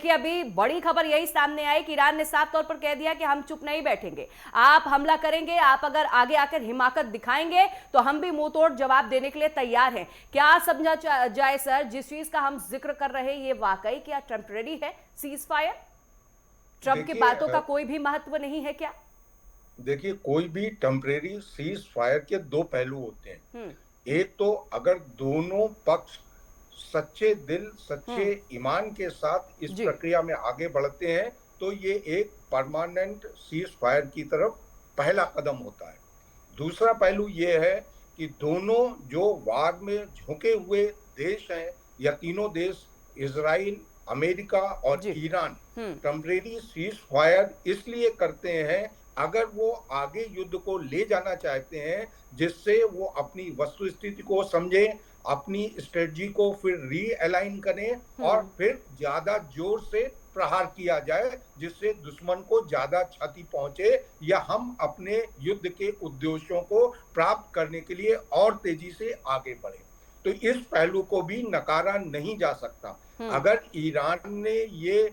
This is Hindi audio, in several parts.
कि अभी बड़ी खबर यही सामने आई कि ईरान ने साफ तौर पर कह दिया कि हम चुप नहीं बैठेंगे, आप हमला करेंगे, आप अगर आगे आकर हिमाकत दिखाएंगे तो हम भी मुंह तोड़ जवाब देने के लिए तैयार हैं। क्या समझा जाए सर, जिस चीज का हम जिक्र कर रहे हैं ये वाकई क्या टेम्परेरी है सीज फायर? ट्रंप की देखिए बातों का कोई भी महत्व नहीं है क्या? देखिए कोई भी टेम्परेरी सीज फायर के दो पहलू होते हैं। हम्म। एक तो अगर दोनों पक्ष सच्चे दिल सच्चे हम्म। ईमान के साथ इस जी। प्रक्रिया में आगे बढ़ते हैं तो ये एक परमानेंट सीज फायर की तरफ पहला कदम होता है। दूसरा पहलू ये है कि दोनों जो वार में झुके हुए देश हैं या तीनों देश इजराइल, अमेरिका और जी। ईरान हम्म। टेम्परेरी सीज फायर इसलिए करते हैं अगर वो आगे युद्ध को ले जाना चाहते हैं, जिससे वो अपनी वस्तु स्थिति को समझें, अपनी स्ट्रेटजी को फिर रीअलाइन करें और हम्म। फिर ज्यादा जोर से प्रहार किया जाए जिससे दुश्मन को ज्यादा क्षति पहुंचे या हम अपने युद्ध के उद्देश्यों को प्राप्त करने के लिए और तेजी से आगे बढ़े। तो इस पहलू को भी नकारा नहीं जा सकता। हम्म। अगर ईरान ने ये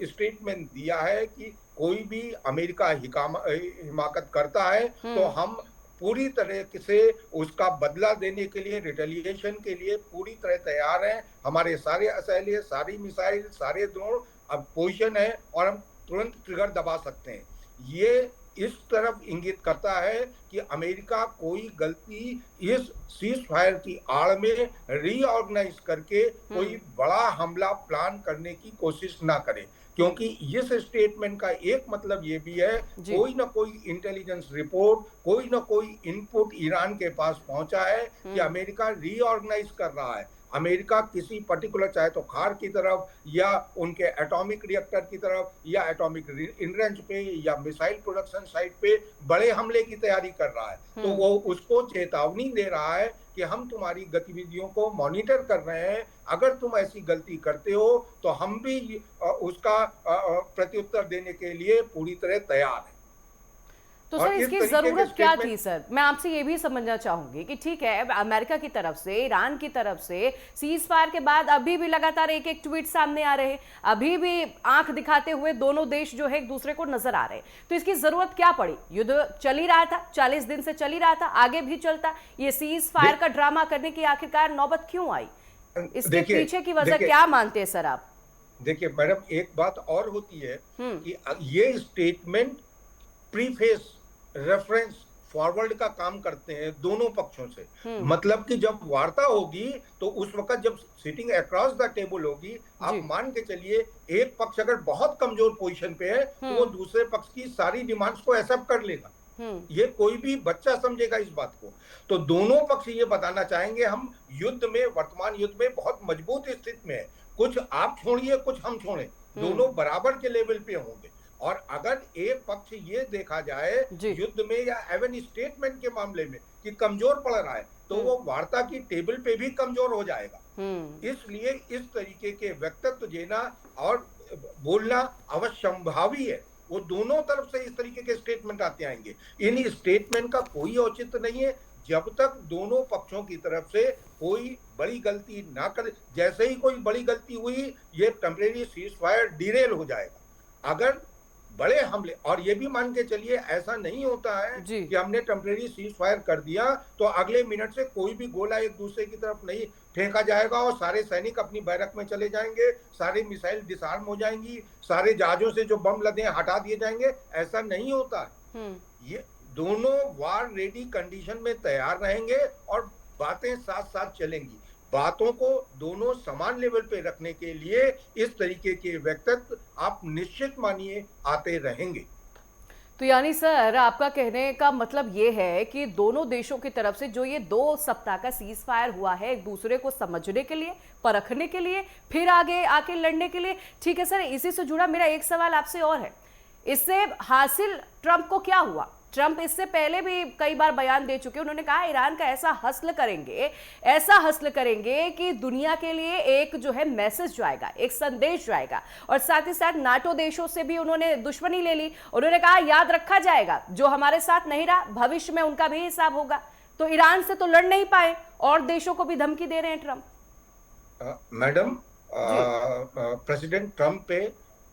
स्टेटमेंट दिया है कि कोई भी अमेरिका हिमाकत करता है तो हम्म। हम पूरी तरह से उसका बदला देने के लिए, रिटेलिएशन के लिए पूरी तरह तैयार हैं। हमारे सारे असैलियत, सारी मिसाइल, सारे ड्रोन अब पोजिशन है और हम तुरंत ट्रिगर दबा सकते हैं। ये इस तरफ इंगित करता है कि अमेरिका कोई गलती इस सीज फायर की आड़ में रीऑर्गेनाइज करके कोई बड़ा हमला प्लान करने की कोशिश ना करे, क्योंकि इस स्टेटमेंट का एक मतलब ये भी है जी। कोई ना कोई इंटेलिजेंस रिपोर्ट, कोई ना कोई इनपुट ईरान के पास पहुंचा है कि अमेरिका रीऑर्गेनाइज कर रहा है। अमेरिका किसी पर्टिकुलर, चाहे तो खार की तरफ या उनके एटॉमिक रिएक्टर की तरफ या एटॉमिक इनरेंज पे या मिसाइल प्रोडक्शन साइट पे बड़े हमले की तैयारी कर रहा है। तो वो उसको चेतावनी दे रहा है कि हम तुम्हारी गतिविधियों को मॉनिटर कर रहे हैं, अगर तुम ऐसी गलती करते हो तो हम भी उसका प्रत्युत्तर देने के लिए पूरी तरह तैयार हैं। तो सर और इस इसकी तरीके के जरूरत क्या थी स्टेटमेंट सर? मैं आपसे ये भी समझना चाहूंगी कि ठीक है, अमेरिका की तरफ से, ईरान की तरफ से सीज फायर के बाद अभी भी लगातार एक एक ट्वीट सामने आ रहे हैं, अभी भी आंख दिखाते हुए दोनों देश जो है एक दूसरे को नजर आ रहे हैं, तो इसकी जरूरत क्या पड़ी? युद्ध चल ही रहा था, 40 दिन से चल ही रहा था, आगे भी चलता, ये सीज फायर का ड्रामा करने की आखिरकार नौबत क्यों आई? इसके देखिए पीछे की वजह देखिए क्या मानते हैं सर आप? देखिए मैडम, एक बात और होती है हम्म। कि ये स्टेटमेंट प्रीफेस, रेफरेंस, फॉरवर्ड का काम करते हैं दोनों पक्षों से। मतलब कि जब वार्ता होगी तो उस वक्त जब सिटिंग अक्रॉस द टेबल होगी, आप जी। मान के चलिए एक पक्ष अगर बहुत कमजोर पोजीशन पे है तो वो दूसरे पक्ष की सारी डिमांड्स को एक्सेप्ट कर लेगा। ये कोई भी बच्चा समझेगा इस बात को। तो दोनों पक्ष ये बताना चाहेंगे हम युद्ध में, वर्तमान युद्ध में बहुत मजबूत स्थिति में है, कुछ आप छोड़िए कुछ हम छोड़े, दोनों बराबर के लेवल पे होंगे। और अगर एक पक्ष ये देखा जाए युद्ध में या एवन स्टेटमेंट के मामले में कि कमजोर पड़ रहा है तो वो वार्ता की टेबल पे भी कमजोर हो जाएगा। इसलिए इस तरीके के वक्तव्य देना और बोलना अवश्यंभावी है। वो दोनों तरफ से इस तरीके के स्टेटमेंट आते आएंगे। इन स्टेटमेंट का कोई औचित्य नहीं है जब तक दोनों पक्षों की तरफ से कोई बड़ी गलती ना करे। जैसे ही कोई बड़ी गलती हुई ये टेम्परेरी सीज फायर डिरेल हो जाएगा। अगर बड़े हमले, और ये भी मान के चलिए ऐसा नहीं होता है कि हमने टेम्परेरी सीज फायर कर दिया तो अगले मिनट से कोई भी गोला एक दूसरे की तरफ नहीं फेंका जाएगा और सारे सैनिक अपनी बैरक में चले जाएंगे, सारे मिसाइल डिसआर्म हो जाएंगी, सारे जहाजों से जो बम लदे हटा दिए जाएंगे। ऐसा नहीं होता है। ये दोनों वार रेडी कंडीशन में तैयार रहेंगे और बातें साथ साथ चलेंगी। बातों को दोनों समान लेवल पे रखने के लिए इस तरीके के वक्तव्य आप निश्चित मानिए आते रहेंगे। तो यानी सर आपका कहने का मतलब ये है कि दोनों देशों की तरफ से जो ये 2 सप्ताह का सीज फायर हुआ है, एक दूसरे को समझने के लिए, परखने के लिए, फिर आगे आके लड़ने के लिए। ठीक है सर, इसी से जुड़ा मेरा एक सवाल आपसे और है, इससे हासिल ट्रंप को क्या हुआ? ट्रंप इससे पहले भी कई बार बयान दे चुके, उन्होंने कहा ईरान का ऐसा हसल करेंगे कि दुनिया के लिए एक जो है मैसेज जाएगा, एक संदेश जाएगा। और साथ ही साथ नाटो देशों से भी उन्होंने दुश्मनी ले ली, उन्होंने कहा याद रखा जाएगा, जो हमारे साथ नहीं रहा भविष्य में उनका भी हिसाब होगा। तो ईरान से तो लड़ नहीं पाए और देशों को भी धमकी दे रहे हैं ट्रंप। मैडम, जी प्रेसिडेंट ट्रम्प पे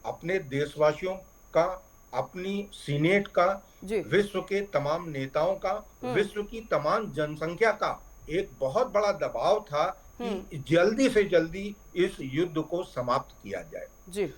अपने देशवासियों का, अपनी सीनेट का, जी। विश्व के तमाम नेताओं का, विश्व की तमाम जनसंख्या का एक बहुत बड़ा दबाव था कि जल्दी से जल्दी इस युद्ध को समाप्त किया जाए। जी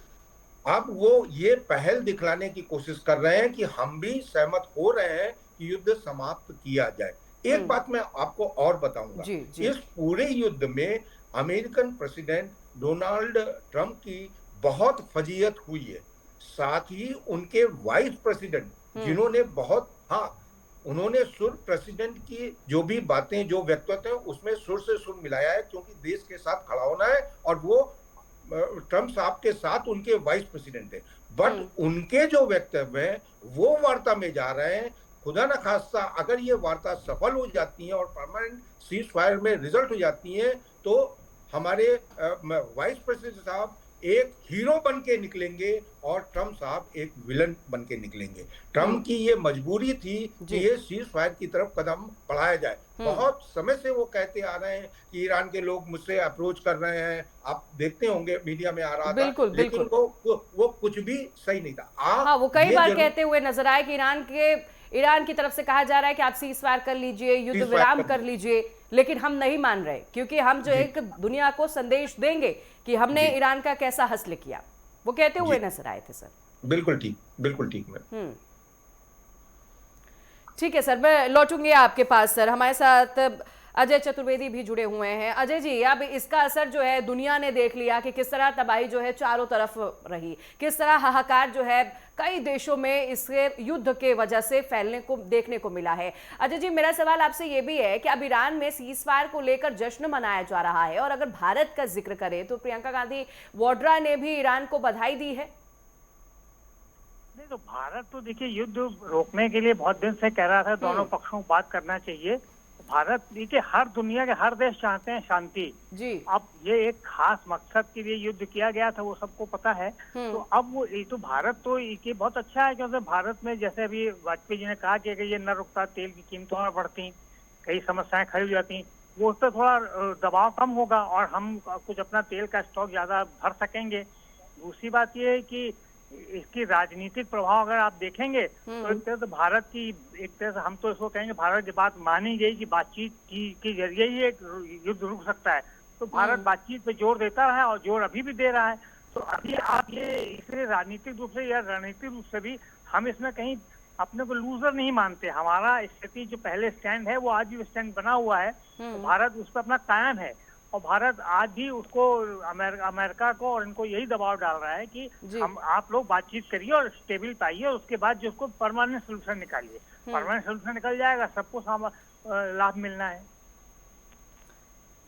अब वो ये पहल दिखलाने की कोशिश कर रहे हैं कि हम भी सहमत हो रहे हैं कि युद्ध समाप्त किया जाए। एक बात मैं आपको और बताऊंगा, जी जी इस पूरे युद्ध में अमेरिकन प्रेसिडेंट डोनाल्ड ट्रंप की बहुत फजीयत हुई है। साथ ही उनके वाइस प्रेसिडेंट जिन्होंने बहुत, हाँ, उन्होंने सुर प्रेसिडेंट की जो भी बातें, जो व्यक्तित्व है, उसमें सुर से सुर मिलाया है, क्योंकि देश के साथ खड़ा होना है और वो ट्रम्प साहब के साथ उनके वाइस प्रेसिडेंट है। बट उनके जो वक्तव्य हैं वो वार्ता में जा रहे हैं। खुदा न खास्ता अगर ये वार्ता सफल हो जाती है और परमानेंट सीज फायर में रिजल्ट हो जाती है, तो हमारे वाइस प्रेसिडेंट साहब एक हीरो बन के निकलेंगे और ट्रम्प साहब एक विलन बन के निकलेंगे। ट्रम्प की ये मजबूरी थी कि ये सीज फायर की तरफ कदम बढ़ाया जाए। बहुत समय से वो कहते आ रहे हैं कि ईरान के लोग मुझसे अप्रोच कर रहे हैं, आप देखते होंगे मीडिया में आ रहा था, लेकिन वो कुछ भी सही नहीं था। हाँ, वो कई बार कहते हुए नजर आए कि ईरान की तरफ से कहा जा रहा है कि आप सीज फायर कर लीजिए, युद्ध विराम कर लीजिए, लेकिन हम नहीं मान रहे, क्योंकि हम जो एक दुनिया को संदेश देंगे कि हमने ईरान का कैसा हसल किया, वो कहते हुए नजर आए थे सर। बिल्कुल ठीक, बिल्कुल ठीक। मैं ठीक है सर, मैं लौटूंगी आपके पास। सर हमारे साथ अजय चतुर्वेदी भी जुड़े हुए हैं। अजय जी, अब इसका असर जो है दुनिया ने देख लिया कि किस तरह तबाही जो है चारों तरफ रही, किस तरह हाहाकार जो है कई देशों में इसके युद्ध के वजह से फैलने को देखने को मिला है। अजय जी, मेरा सवाल आपसे ये भी है कि अब ईरान में सीज फायर को लेकर जश्न मनाया जा रहा है, और अगर भारत का जिक्र करें तो प्रियंका गांधी वाड्रा ने भी ईरान को बधाई दी है। नहीं, तो भारत तो देखिए युद्ध रोकने के लिए बहुत दिन से कह रहा था दोनों पक्षों को बात करना चाहिए। भारत देखिए, हर दुनिया के हर देश चाहते हैं शांति जी। अब ये एक खास मकसद के लिए युद्ध किया गया था, वो सबको पता है। तो अब वो ये तो भारत तो ये बहुत अच्छा है, क्योंकि भारत में जैसे अभी वाजपेयी जी ने कहा कि अगर ये न रुकता, तेल की कीमतों में बढ़ती, कई समस्याएं खड़ी हो जाती, वो उस पर थोड़ा दबाव कम होगा और हम कुछ अपना तेल का स्टॉक ज्यादा भर सकेंगे। दूसरी बात ये है कि इसकी राजनीतिक प्रभाव अगर आप देखेंगे तो एक तरह से भारत की, एक तरह से हम तो इसको कहेंगे भारत की बात मानी गई कि बातचीत की जरिए ही एक युद्ध रुक सकता है। तो भारत बातचीत पे जोर देता है और जोर अभी भी दे रहा है। तो अभी आप ये इसलिए राजनीतिक रूप से या रणनीतिक रूप से भी हम इसमें कहीं अपने को लूजर नहीं मानते। हमारा स्थिति जो पहले स्टैंड है वो आज भी स्टैंड बना हुआ है, तो भारत उस पर अपना कायम है। और भारत आज भी उसको अमेरिका को और इनको यही दबाव डाल रहा है कि हम, आप लोग बातचीत करिए और स्टेबल पाइए, और उसके बाद जो उसको परमानेंट सोल्यूशन निकालिए। परमानेंट सोल्यूशन निकल जाएगा, सबको लाभ मिलना है।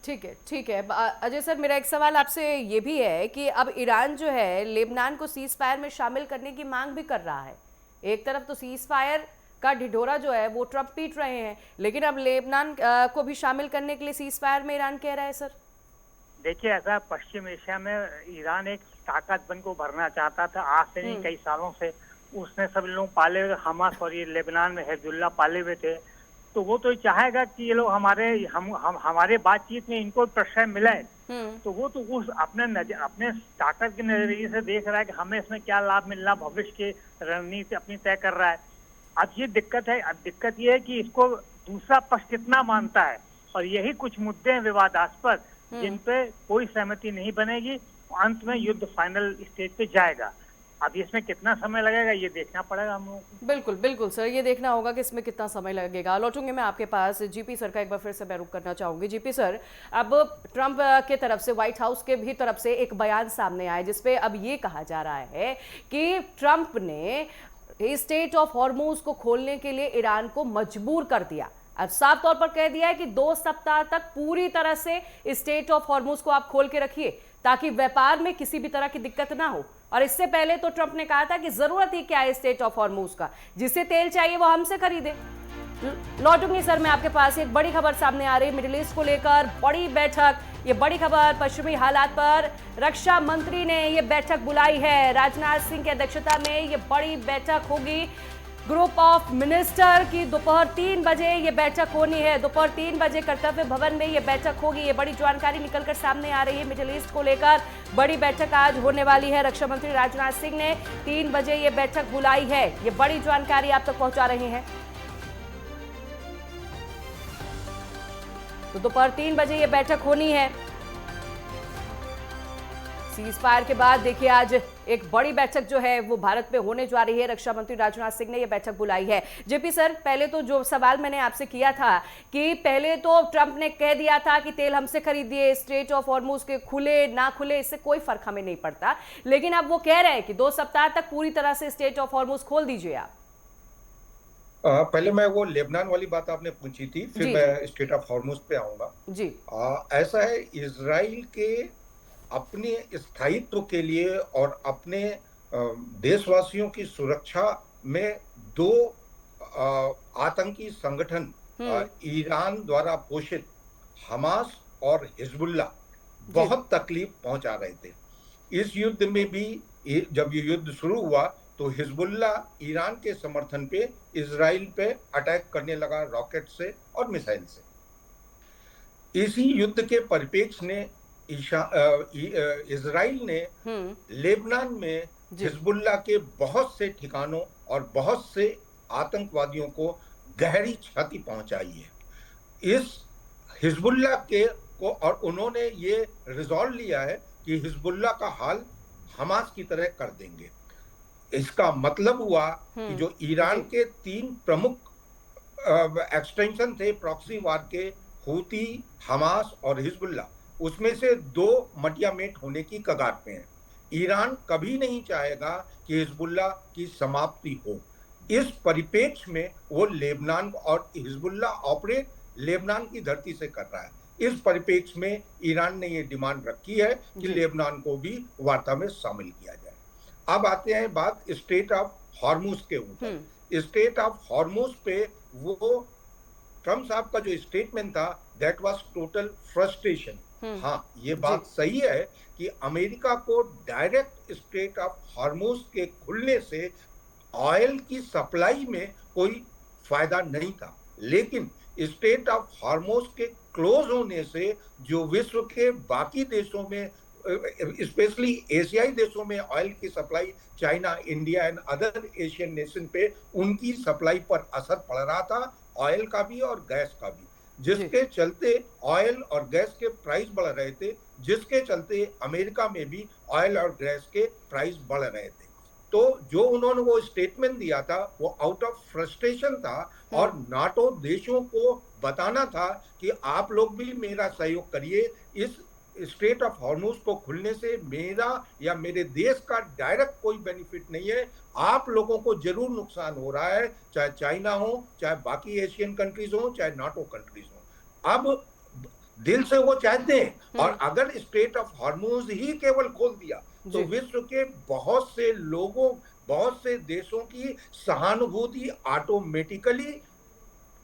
ठीक है, ठीक है। अजय सर, मेरा एक सवाल आपसे ये भी है कि अब ईरान जो है लेबनान को सीज फायर में शामिल करने की मांग भी कर रहा है। एक तरफ तो सीज फायर का ढिढोरा जो है वो ट्रम्प पीट रहे हैं, लेकिन अब लेबनान को भी शामिल करने के लिए सीज फायर में ईरान कह रहा है। सर देखिए, ऐसा पश्चिम एशिया में ईरान एक ताकत बन को भरना चाहता था आज से नहीं, कई सालों से। उसने सब लोग पाले हुए, हमास और ये लेबनान में हिजबुल्लाह पाले हुए थे। तो वो तो चाहेगा कि ये लोग हमारे बातचीत में इनको प्रश्रय मिले। तो वो तो उस अपने ताकत के नजरिए से देख रहा है कि हमें इसमें क्या लाभ मिलना, भविष्य की रणनीति अपनी तय कर रहा है। अब ये दिक्कत है, अब दिक्कत ये है कि इसको दूसरा पक्ष कितना मानता है, और यही कुछ मुद्दे हैं विवादास्पद जिन पे कोई सहमति नहीं बनेगी। अंत में युद्ध फाइनल स्टेज पे जाएगा। अब इसमें कितना समय लगेगा ये देखना पड़ेगा हम लोगों को। बिल्कुल बिल्कुल सर, ये देखना होगा कि इसमें कितना समय लगेगा। लौटूंगे मैं आपके पास। जीपी सर का एक बार फिर से मैं रुख करना चाहूंगी। जीपी सर, अब ट्रंप के तरफ से, व्हाइट हाउस के भी तरफ से एक बयान सामने आया जिसपे अब ये कहा जा रहा है कि ट्रंप ने स्टेट ऑफ हॉर्मोज को खोलने के लिए ईरान को मजबूर कर दिया। अब साफ तौर पर कह दिया है कि 2 सप्ताह तक पूरी तरह से स्टेट ऑफ हॉर्मोज को आप खोल के रखिए ताकि व्यापार में किसी भी तरह की दिक्कत ना हो। और इससे पहले तो ट्रंप ने कहा था कि जरूरत ही क्या है स्टेट ऑफ हॉर्मोज का, जिसे तेल चाहिए वो हमसे खरीदे। लौटूंगी सर मैं आपके पास। एक बड़ी खबर सामने आ रही है मिडिल ईस्ट को लेकर, बड़ी बैठक। ये बड़ी खबर, पश्चिमी हालात पर रक्षा मंत्री ने ये बैठक बुलाई है। राजनाथ सिंह की अध्यक्षता में ये बड़ी बैठक होगी। ग्रुप ऑफ मिनिस्टर की दोपहर 3 बजे ये बैठक होनी है। दोपहर 3 बजे कर्तव्य भवन में ये बैठक होगी। ये बड़ी जानकारी निकलकर सामने आ रही है। मिडिल ईस्ट को लेकर बड़ी बैठक आज होने वाली है। रक्षा मंत्री राजनाथ सिंह ने 3 बजे ये बैठक बुलाई है। ये बड़ी जानकारी आप तक पहुंचा रहे हैं। तो दोपहर 3 बजे ये बैठक होनी है। सीज फायर के बाद देखिए आज एक बड़ी बैठक जो है वो भारत में होने जा रही है। रक्षा मंत्री राजनाथ सिंह ने ये बैठक बुलाई है। जेपी सर, पहले तो जो सवाल मैंने आपसे किया था कि पहले तो ट्रंप ने कह दिया था कि तेल हमसे खरीदिए, स्ट्रेट ऑफ हॉर्मुज के खुले ना खुले इससे कोई फर्क हमें नहीं पड़ता, लेकिन अब वो कह रहे हैं कि 2 सप्ताह तक पूरी तरह से स्ट्रेट ऑफ हॉर्मुज खोल दीजिए आप। पहले मैं वो लेबनान वाली बात आपने पूछी थी, फिर मैं स्ट्रेट ऑफ हॉर्मुज पे आऊंगा जी। ऐसा है, इजराइल के अपने स्थायित्व के लिए और अपने देशवासियों की सुरक्षा में 2 आतंकी संगठन ईरान द्वारा पोषित हमास और हिजबुल्ला बहुत तकलीफ पहुंचा रहे थे। इस युद्ध में भी जब ये युद्ध शुरू हुआ तो हिजबुल्ला ईरान के समर्थन पे इजराइल पे अटैक करने लगा रॉकेट से और मिसाइल से। इसी युद्ध के परिप्रेक्ष्य में इजराइल ने लेबनान में हिजबुल्ला के बहुत से ठिकानों और बहुत से आतंकवादियों को गहरी क्षति पहुंचाई है। इस हिजबुल्ला के को और उन्होंने ये रिजॉल्व लिया है कि हिजबुल्ला का हाल हमास की तरह कर देंगे। इसका मतलब हुआ कि जो ईरान के 3 प्रमुख एक्सटेंशन थे प्रॉक्सी वार के, हूती, हमास और हिजबुल्ला, उसमें से 2 मटियामेट होने की कगार पे हैं। ईरान कभी नहीं चाहेगा कि हिजबुल्ला की समाप्ति हो। इस परिप्रेक्ष्य में वो लेबनान और हिजबुल्ला ऑपरेट लेबनान की धरती से कर रहा है। इस परिप्रेक्ष्य में ईरान ने ये डिमांड रखी है कि लेबनान को भी वार्ता में शामिल किया जाए। अब आते हैं बात स्ट्रेट ऑफ हॉर्मुज के ऊपर। स्ट्रेट ऑफ हॉर्मुज पे वो ट्रम्प साहब का जो स्टेटमेंट था, दैट वाज टोटल फ्रस्ट्रेशन। हाँ, ये बात सही है कि अमेरिका को डायरेक्ट स्ट्रेट ऑफ हॉर्मुज के खुलने से ऑयल की सप्लाई में कोई फायदा नहीं था, लेकिन स्ट्रेट ऑफ हॉर्मुज के क्लोज होने से जो विश्व के बाकी देशों में, स्पेशली एशियाई देशों में ऑयल की supply, China, India and other Asian nation पे उनकी सप्लाई पर असर पड़ रहा था, ऑयल का भी और गैस का भी, जिसके चलते ऑयल और गैस के प्राइस बढ़ रहे थे, जिसके चलते अमेरिका में भी ऑयल और गैस के प्राइस बढ़ रहे थे। तो जो उन्होंने वो स्टेटमेंट दिया था वो आउट ऑफ फ्रस्ट्रेशन था और नाटो देशों को बताना था कि आप लोग भी मेरा सहयोग करिए। इस स्ट्रेट ऑफ हॉर्मुज को खुलने से मेरा या मेरे देश का डायरेक्ट कोई बेनिफिट नहीं है, आप लोगों को जरूर नुकसान हो रहा है, चाहे चाइना हो, चाहे बाकी एशियन कंट्रीज हो, चाहे नाटो कंट्रीज हो। अब दिल से वो चाहते हैं, और अगर स्ट्रेट ऑफ हॉर्मुज ही केवल खोल दिया तो विश्व के बहुत से लोगों, बहुत से देशों की सहानुभूति ऑटोमेटिकली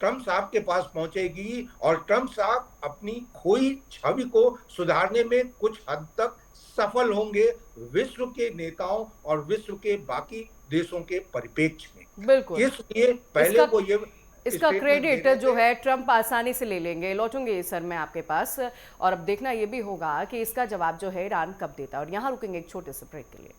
ट्रम्प साहब के पास पहुंचेगी और ट्रम्प साहब अपनी खोई छवि को सुधारने में कुछ हद तक सफल होंगे विश्व के नेताओं और विश्व के बाकी देशों के परिप्रेक्ष्य में। बिल्कुल, इसलिए पहले वो ये इसका क्रेडिट जो है ट्रंप आसानी से ले लेंगे। लौटूंगे सर मैं आपके पास, और अब देखना ये भी होगा कि इसका जवाब जो है ईरान कब देता है। और यहाँ रुकेंगे एक छोटे से ब्रेक के लिए।